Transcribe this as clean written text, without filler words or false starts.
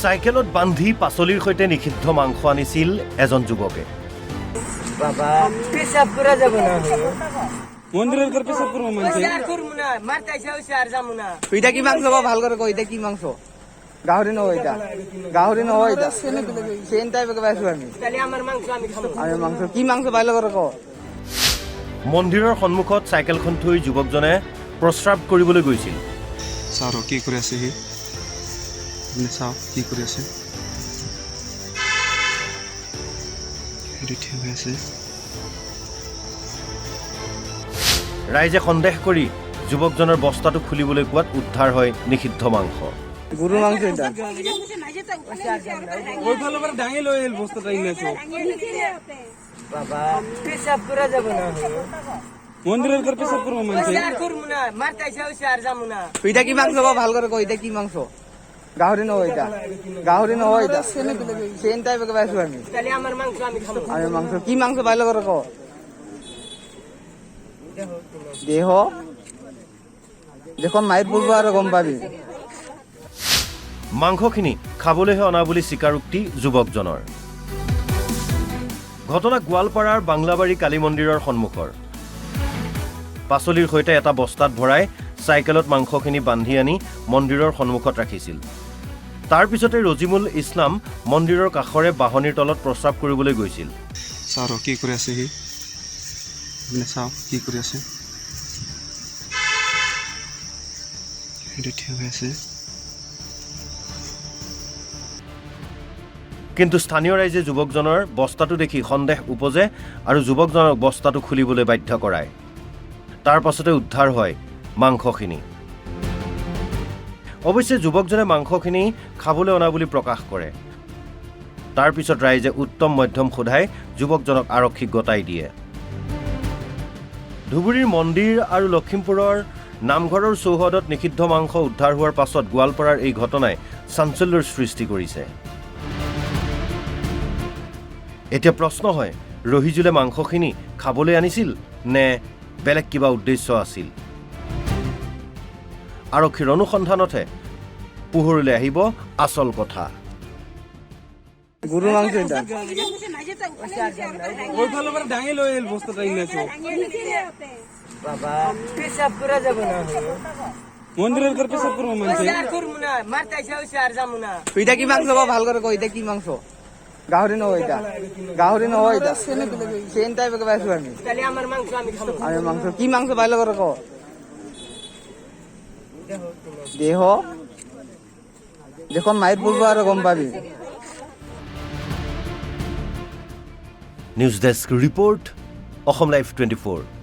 চাইকেলত বান্ধি পাচলিৰ সৈতে নিষিদ্ধ মাংস আনিছিল এজন যুৱকে। বাবা পেশাব করা যাবে না মন্দিরের ঘর পেশাব করবো মানছে আর করব না মারতাইছে হইছে আর যামু না এটা কি মাংস বা ভাল করে কই এটা কি মাংস গাহরি ন ওইটা গাহরি ন ওইটা সেন টাইপের পাইছো আমি তাহলে আমার মাংস আমি খাবো আমি মাংস কি মাংস ভালো করে কও মন্দিৰৰ সন্মুখত চাইকেলখন থৈ যুৱকজনে প্ৰস্ৰাৱ কৰিবলৈ গৈছিল। চাও কি কৰে আছে হি চাও কি কৰে আছে ঠিক আছে ৰাইজে সন্দেহ কৰি যুৱকজনৰ বস্তাটো খুলিবলৈ কোৱাত উদ্ধাৰ হয় নিষিদ্ধ মাংস। গরু মাংস এটা ওই ভালো করে ডাঙে লই এল বস্তাটা ইনেছো বাবা পেশাব করা যাবে না মন্দিরের ঘর পেশাব করবো মানছে আর করব না মারতাইছে হইছে আর যামু না এটা কি মাংস বা ভাল করে কই এটা কি মাংস গাহরি ন ওইটা গাহরি ন ওইটা সেন টাইপের পাইছো আমি তাহলে আমার মাংস আমি খাবো আমি মাংস কি মাংস ভালো করে কও দেহ যখন মাইর পড়বো আর গম পাবি মাংসখিনি খাবলৈহে অনা বুলি স্বীকাৰোক্তি যুৱকজনৰ। ঘটনা গোৱালপাৰাৰ বাংলাবাৰী কালী মন্দিৰৰ সন্মুখৰ। পাচলিৰ সৈতে এটা বস্তাত ভৰাই চাইকেলত মাংসখিনি বান্ধি আনি মন্দিৰৰ সন্মুখত ৰাখিছিল। তাৰ পিছতে ৰজিমুল ইছলাম মন্দিৰৰ কাষৰে বাহনিৰ তলত প্ৰস্ৰাৱ কৰিবলৈ গৈছিল। চাও কি কৰে আছে হি চাও কি কৰে আছে ঠিক আছে কিন্তু স্থানীয় ৰাইজে যুৱকজনৰ বস্তাটো দেখি সন্দেহ উপজে আৰু যুৱকজনক বস্তাটো খুলিবলৈ বাধ্য কৰায়। তাৰ পাছতে উদ্ধাৰ হয় মাংসখিনি। অৱশ্যে যুৱকজনে মাংসখিনি খাবলৈ অনা বুলি প্ৰকাশ কৰে। তাৰ পিছত ৰাইজে উত্তম মধ্যম সোধাই যুৱকজনক আৰক্ষীক গতাই দিয়ে। ধুবুৰীৰ মন্দিৰ আৰু লখিমপুৰৰ নামঘৰৰ চৌহদত নিষিদ্ধ মাংস উদ্ধাৰ হোৱাৰ পাছত গোৱালপাৰাৰ এই ঘটনাই চাঞ্চল্যৰ সৃষ্টি কৰিছে। এতিয়া প্ৰশ্ন হয়, ৰহিজুলে মাংসখিনি খাবলৈ আনিছিল নে বেলেগ কিবা উদ্দেশ্য আছিল? আৰক্ষীৰ অনুসন্ধানতহে পোহৰলৈ আহিব আচল কথা। গরু মাংস এটা ওই ভালো করে ডাঙে লই এল বস্তাটা ইনেছো বাবা পেশাব করা যাবে না মন্দিরের ঘর পেশাব করবো মানছে আর করব না মারতাইছে হইছে আর যামু না এটা কি মাংস বা ভাল করে কই এটা কি মাংস গাহরি ন ওইটা গাহরি ন ওইটা সেন টাইপের পাইছো আমি তাহলে আমার মাংস আমি খাবো আমি মাংস কি মাংস ভালো করে কও দেহ যখন মাইর পড়বো আর গম পাবি news desk report Assam live 24।